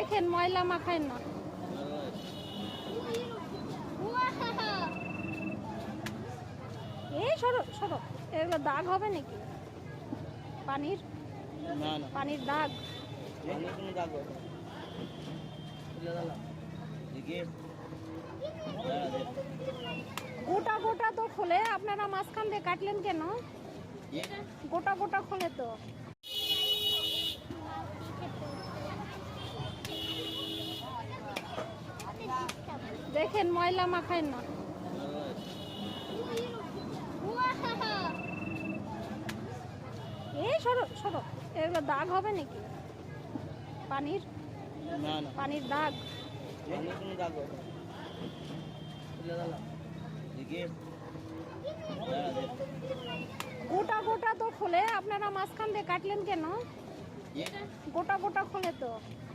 দেখেন ময়লা মাখায় না। এই সরো সরো, এগুলো দাগ হবে নাকি? পানির না না পানির দাগ। পানির কোনো দাগ হবে না। তুলে দিলাম দেখি গোটা গোটা তো খোলে, আপনারা মাঝখান দিয়ে কাটলেন কেন? গোটা গোটা খোলে তো। দেখেন ময়লা মাখায় না। এই সরো সরো, এগুলো দাগ হবে নাকি? পানির না না পানির দাগ। পানির কোনো দাগ হবে না। তুলে দিলাম দেখি গোটা গোটা তো খোলে, আপনারা মাঝখান দিয়ে কাটলেন কেন? গোটা গোটা খোলে তো।